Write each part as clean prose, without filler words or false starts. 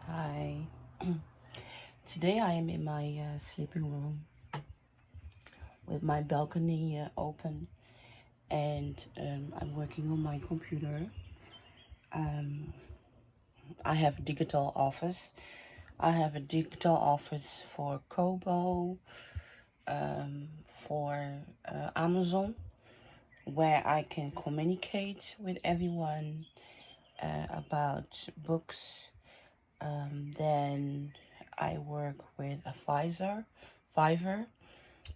Hi. Today I am in my sleeping room with my balcony open, and I'm working on my computer. Um, I have a digital office. I have a digital office for Kobo, um, for Amazon, where I can communicate with everyone about books. Then I work with a Fiverr,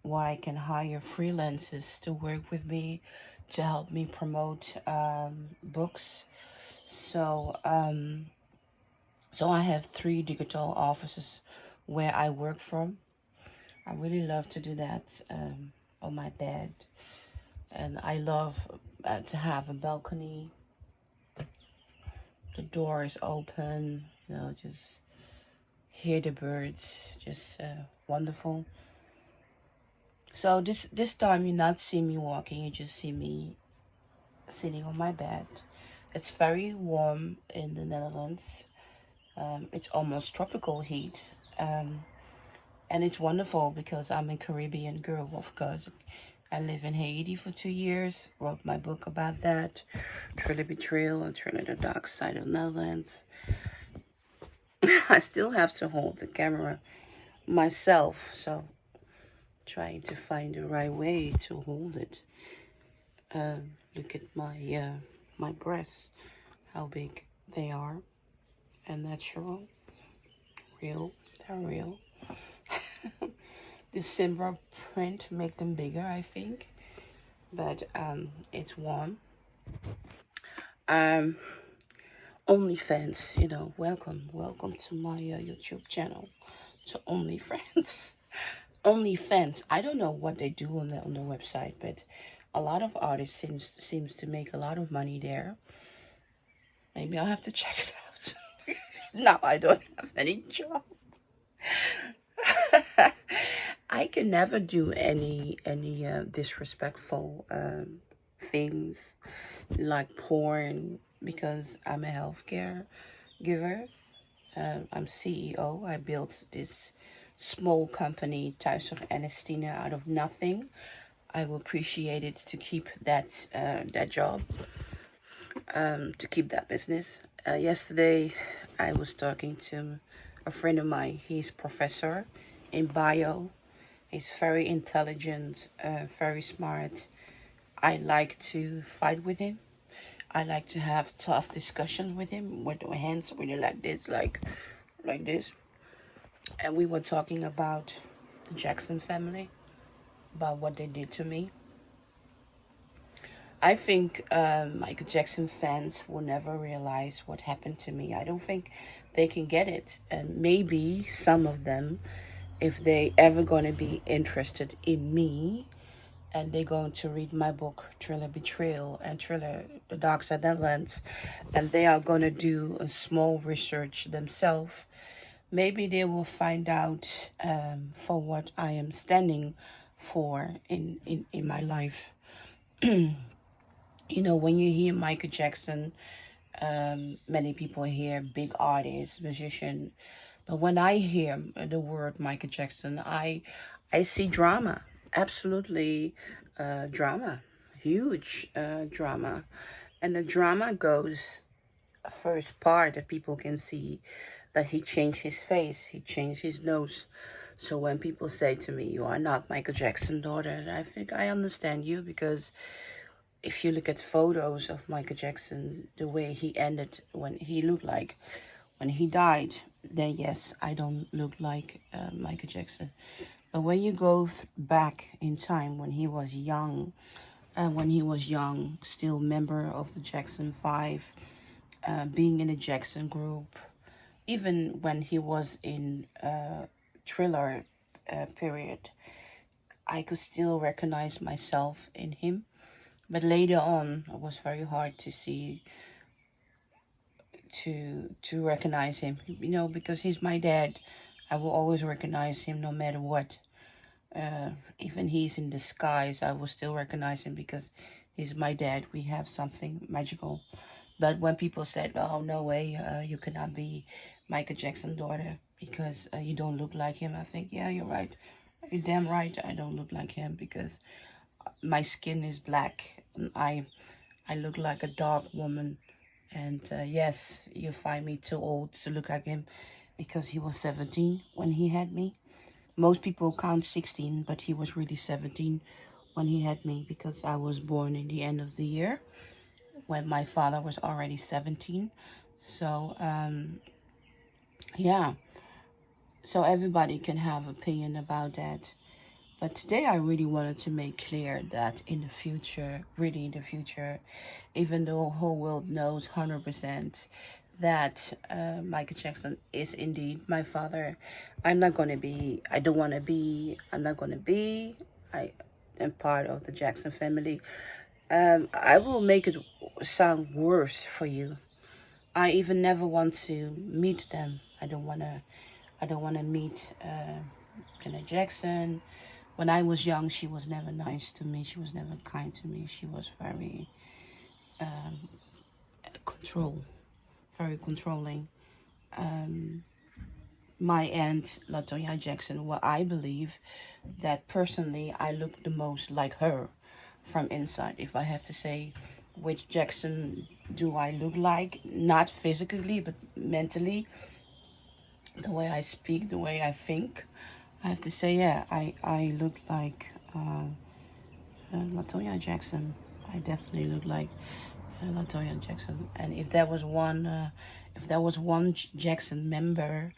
where I can hire freelancers to work with me to help me promote books. So, so I have three digital offices where I work from. I really love to do that on my bed, and I love to have a balcony. The door is open, just hear the birds, just wonderful. So this time you not see me walking, you just see me sitting on my bed. It's very warm in the Netherlands. It's almost tropical heat. Um, and it's wonderful because I'm a Caribbean girl, of course. I live in Haiti for 2 years, wrote my book about that, Thriller Betrayal and Thriller the Dark Side of Netherlands. I still have to hold the camera myself, so trying to find the right way to hold it. Look at my breasts, how big they are, and natural, real. They're real. The Simbra print make them bigger, I think, but it's warm. Um, OnlyFans, welcome to my YouTube channel. So OnlyFans, OnlyFans. I don't know what they do on the website, but a lot of artists seems to make a lot of money there. Maybe I'll have to check it out. Now I don't have any job. I can never do any disrespectful things like porn because I'm a healthcare giver. I'm CEO. I built this small company, Thuis Anestina, out of nothing. I will appreciate it to keep that job, to keep that business. Yesterday, I was talking to a friend of mine. He's professor in bio. He's very intelligent, very smart. I like to fight with him. I like to have tough discussions with him with my hands really like this, like this. And we were talking about the Jackson family, about what they did to me. I think Michael Jackson fans will never realize what happened to me. I don't think they can get it. And maybe some of them, if they ever going to be interested in me, and they're going to read my book, Thriller Betrayal and Thriller The Dark Side Netherlands, and they are going to do a small research themselves, maybe they will find out for what I am standing for in my life. When you hear Michael Jackson, many people hear big artist, musician. But when I hear the word Michael Jackson, I see drama. Absolutely drama. Huge drama. And the drama goes, first part that people can see, that he changed his face, he changed his nose. So when people say to me, "You are not Michael Jackson's daughter," I think I understand you, because if you look at photos of Michael Jackson, the way he ended, when he looked like when he died, then yes, I don't look like Michael Jackson. But when you go back in time, when he was young, still member of the Jackson 5, being in the Jackson group, even when he was in Thriller period, I could still recognize myself in him. But later on, it was very hard to see, to recognize him, because he's my dad. I will always recognize him no matter what. Even he's in disguise, I will still recognize him because he's my dad. We have something magical But when people said, "Oh, no way, you cannot be Michael Jackson's daughter because you don't look like him," I think, yeah, you're right. You're damn right. I don't look like him because my skin is black. And I look like a dark woman. And yes, you find me too old to look like him because he was 17 when he had me. Most people count 16, but he was really 17 when he had me because I was born in the end of the year when my father was already 17. So, yeah. So everybody can have opinion about that. But today I really wanted to make clear that in the future, really in the future, even though the whole world knows 100% that Michael Jackson is indeed my father, I'm not going to be, I don't want to be, I'm not going to be, I am part of the Jackson family. I will make it sound worse for you. I even never want to meet them. I don't want to meet Janet Jackson. When I was young, she was never nice to me. She was never kind to me. She was very control, very controlling. My aunt, Latoya Jackson, what I believe that personally I look the most like her from inside. If I have to say which Jackson do I look like, not physically, but mentally, the way I speak, the way I think, I have to say, yeah, I look like Latoya Jackson. I definitely look like Latoya Jackson. And if there was one Jackson member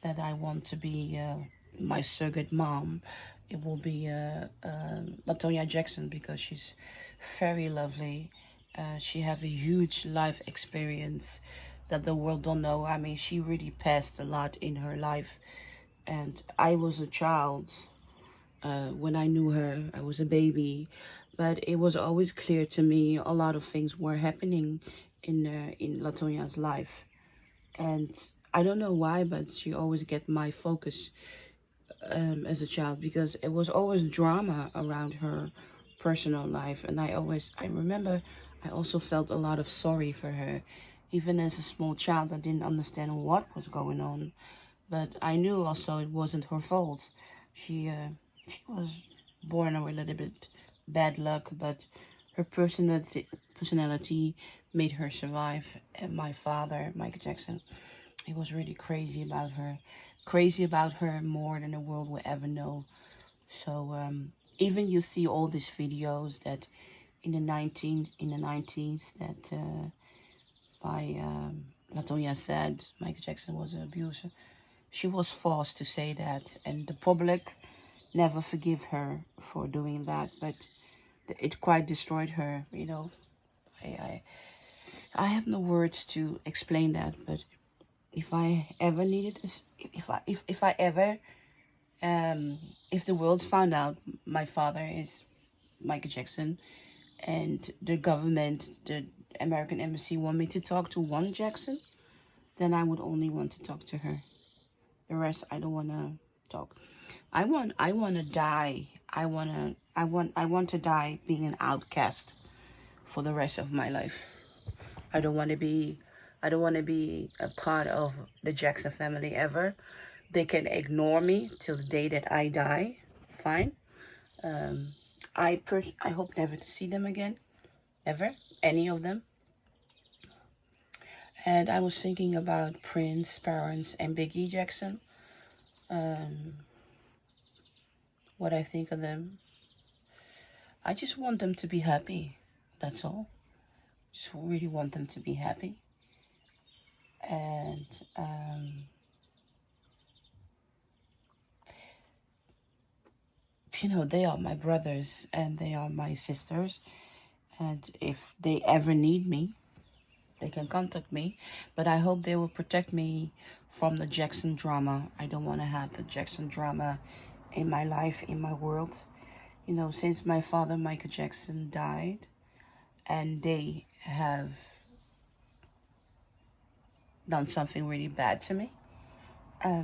that I want to be my surrogate mom, it will be Latoya Jackson because she's very lovely. She have a huge life experience that the world don't know. I mean, she really passed a lot in her life, and I was a child when I knew her. I was a baby, but it was always clear to me a lot of things were happening in Latoya's life, and I don't know why, but she always get my focus as a child because it was always drama around her personal life, and I remember I also felt a lot of sorry for her. Even as a small child, I didn't understand what was going on, but I knew also it wasn't her fault. She was born with a little bit bad luck, but her personality made her survive. And my father, Michael Jackson, he was really crazy about her more than the world will ever know. So even you see all these videos that in the 90s that by Latoya said Michael Jackson was an abuser. She was forced to say that, and the public never forgive her for doing that. But it quite destroyed her. You know, I I, I have no words to explain that. But if I ever needed this, if I ever if the world found out my father is Michael Jackson, and the government, the American embassy, want me to talk to one Jackson, then I would only want to talk to her. The rest, I don't want to talk. I want to die. I want to die being an outcast for the rest of my life. I don't want to be, I don't want to be a part of the Jackson family ever. They can ignore me till the day that I die. Fine. I hope never to see them again, ever, any of them. And I was thinking about Prince, parents, and Biggie Jackson. What I think of them. I just want them to be happy. That's all. Just really want them to be happy. And they are my brothers and they are my sisters. And if they ever need me, they can contact me. But I hope they will protect me from the Jackson drama. I don't want to have the Jackson drama in my life, in my world. Since my father, Michael Jackson, died, and they have done something really bad to me, I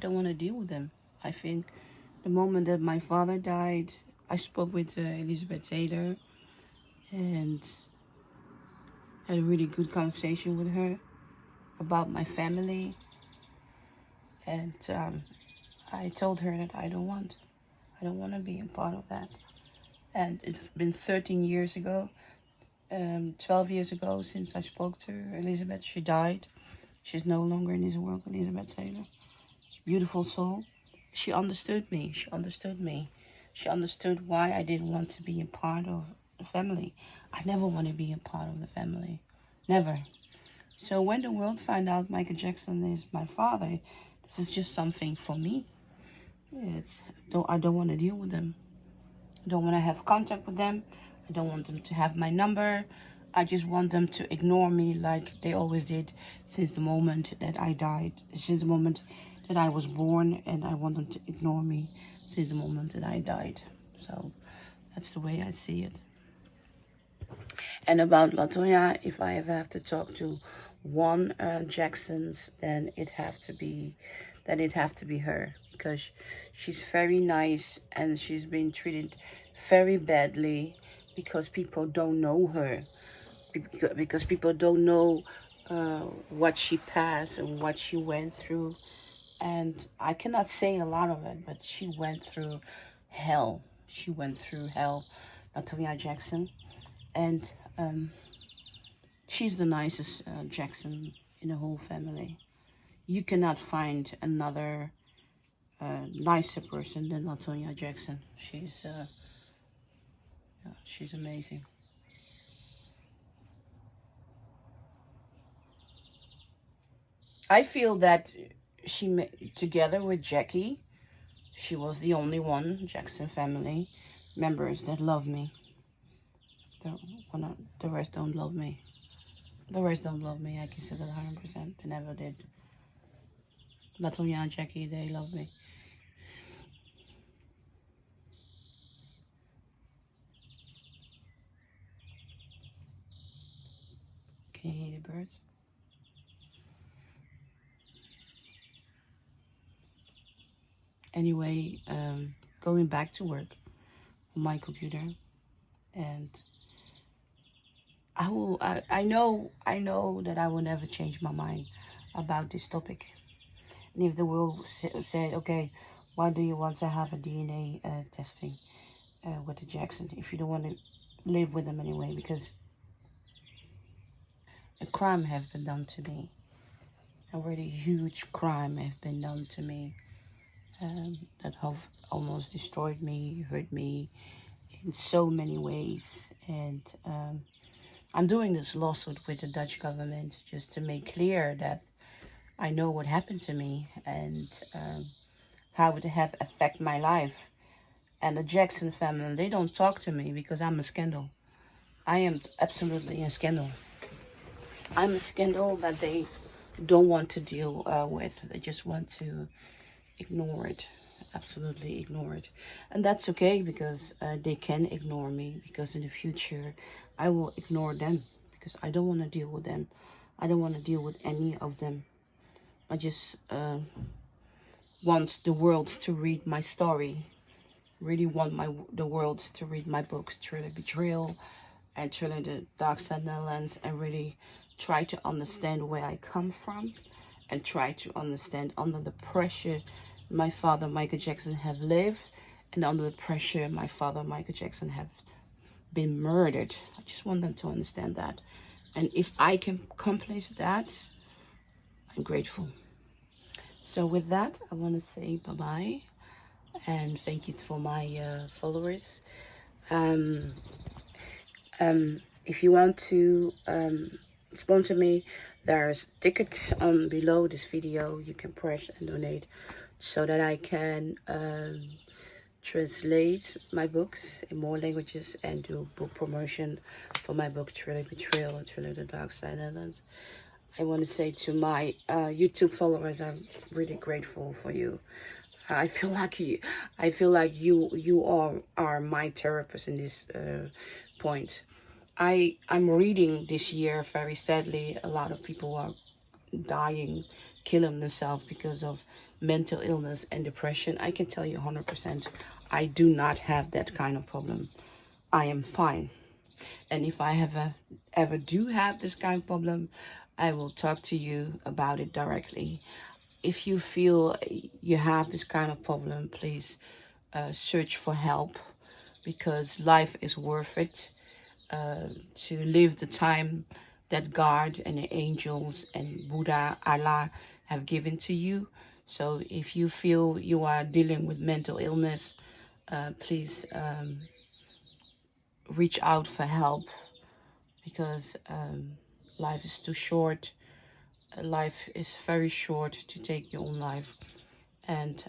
don't want to deal with them. I think the moment that my father died, I spoke with Elizabeth Taylor, and Had a really good conversation with her about my family, and I told her that I don't want to be a part of that. And it's been 13 years ago, 12 years ago since I spoke to her. Elizabeth, she died. She's no longer in this world, Elizabeth Taylor. She's a beautiful soul. She understood me. She understood me. She understood why I didn't want to be a part of the family. I never want to be a part of the family. Never. So when the world find out Michael Jackson is my father, this is just something for me. I don't want to deal with them. I don't want to have contact with them. I don't want them to have my number. I just want them to ignore me like they always did since the moment that I died, since the moment that I was born, and I want them to ignore me since the moment that I died. So that's the way I see it. And about Latoya, if I ever have to talk to one Jackson's, then it have to be her, because she's very nice and she's been treated very badly because people don't know her, because people don't know what she passed and what she went through. And I cannot say a lot of it, but she went through hell. She went through hell, Latoya Jackson. And she's the nicest Jackson in the whole family. You cannot find another nicer person than Latoya Jackson. She's amazing. I feel that together with Jackie, she was the only one Jackson family members that love me. The rest don't love me. The rest don't love me. I can say that 100%. They never did. Latoya and Jackie, they love me. Can you hear the birds? Anyway, going back to work on my computer, and I know that I will never change my mind about this topic. And if the world said, okay, why do you want to have a DNA testing with the Jackson if you don't want to live with them anyway? Because a crime has been done to me. A really huge crime has been done to me. That have almost destroyed me, hurt me in so many ways. And I'm doing this lawsuit with the Dutch government just to make clear that I know what happened to me and how it have affected my life. And the Jackson family, they don't talk to me because I'm a scandal. I am absolutely a scandal. I'm a scandal that they don't want to deal with. They just want to ignore it. Absolutely ignore it. And that's okay, because they can ignore me, because in the future I will ignore them, because I don't want to deal with them. I don't want to deal with any of them. I just want the world to read my story. Really want the world to read my books, Truly Betrayal and Truly the Dark Side of the Netherlands, and really try to understand where I come from, and try to understand under the pressure my father Michael Jackson have lived, and under the pressure my father Michael Jackson have been murdered. I just want them to understand that. And if I can accomplish that, I'm grateful. So with that, I want to say bye-bye, and thank you for my followers. If you want to sponsor me, there's tickets below this video. You can press and donate so that I can translate my books in more languages and do book promotion for my book Truly Betrayal and Truly the Dark Side Islands. I want to say to my YouTube followers, I'm really grateful for you. I feel like you are my therapist in this point. I'm reading this year, very sadly, a lot of people are dying, killing themselves because of mental illness and depression. I can tell you 100%, I do not have that kind of problem. I am fine. And if I ever do have this kind of problem, I will talk to you about it directly. If you feel you have this kind of problem, please search for help, because life is worth it. To live the time that God and the angels and Buddha, Allah have given to you. So if you feel you are dealing with mental illness, please reach out for help, because life is too short. Life is very short to take your own life. And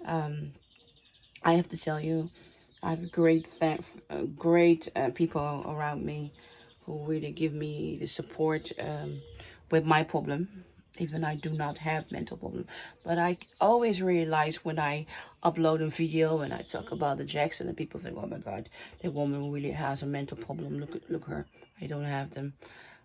I have to tell you, I have great people around me who really give me the support with my problem. Even I do not have mental problem, but I always realize when I upload a video and I talk about the Jackson, and people think, "Oh my God, that woman really has a mental problem. Look her. I don't have them.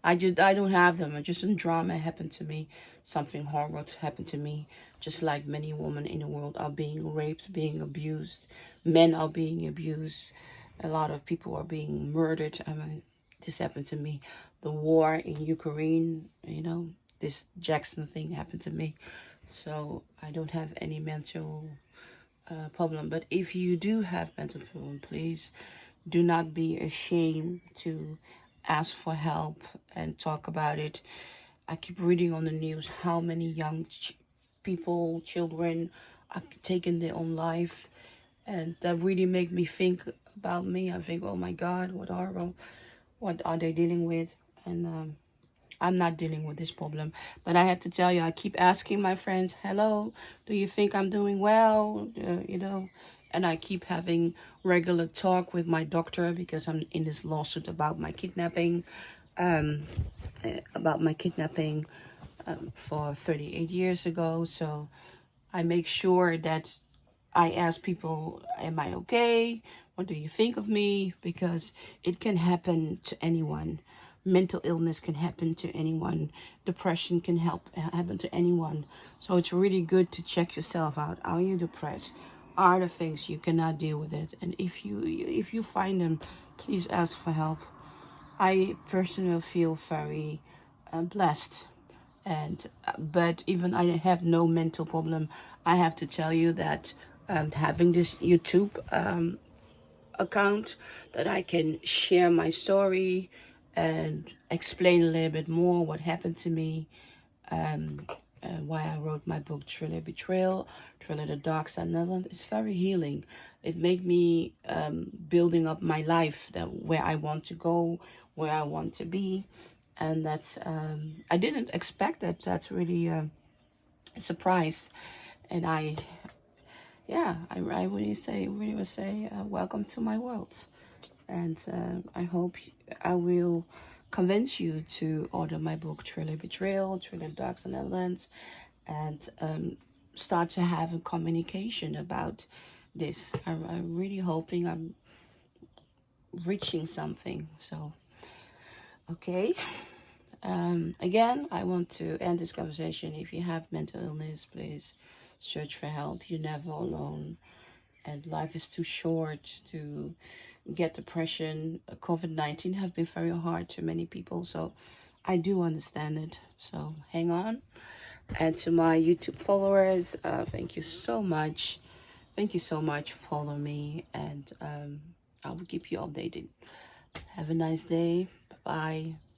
I don't have them. It's just a drama happened to me. Something horrible happened to me. Just like many women in the world are being raped, being abused. Men are being abused. A lot of people are being murdered. I mean, this happened to me. The war in Ukraine, this Jackson thing happened to me. So I don't have any mental problem. But if you do have mental problem, please do not be ashamed to ask for help and talk about it. I keep reading on the news how many young people, children, are taking their own life, and that really make me think about me. I think, oh my God, what horrible! What are they dealing with? And I'm not dealing with this problem. But I have to tell you, I keep asking my friends, hello, do you think I'm doing well? And I keep having regular talk with my doctor, because I'm in this lawsuit about my kidnapping, um, for 38 years ago. So I make sure that I ask people, am I okay? What do you think of me? Because it can happen to anyone. Mental illness can happen to anyone. Depression can happen to anyone. So it's really good to check yourself out. Are you depressed? Are there things you cannot deal with it? And if you find them, please ask for help. I personally feel very blessed, and but even I have no mental problem. I have to tell you that having this YouTube account, that I can share my story and explain a little bit more what happened to me, and why I wrote my book, Thriller Betrayal, Thriller the Dark Side Netherlands. It's very healing. It made me building up my life, that where I want to go, where I want to be. And that's, I didn't expect that. That's really a surprise. And I really would say, welcome to my world. And I hope I will convince you to order my book, Thriller Betrayal, Thriller Dogs and Netherlands, and start to have a communication about this. I'm really hoping I'm reaching something. So, okay. Again, I want to end this conversation. If you have mental illness, please search for help. You're never alone. And life is too short to get depression. COVID-19 have been very hard to many people, so I do understand it. So hang on. And to my YouTube followers, thank you so much. Thank you so much. Follow me, and I will keep you updated. Have a nice day. Bye-bye.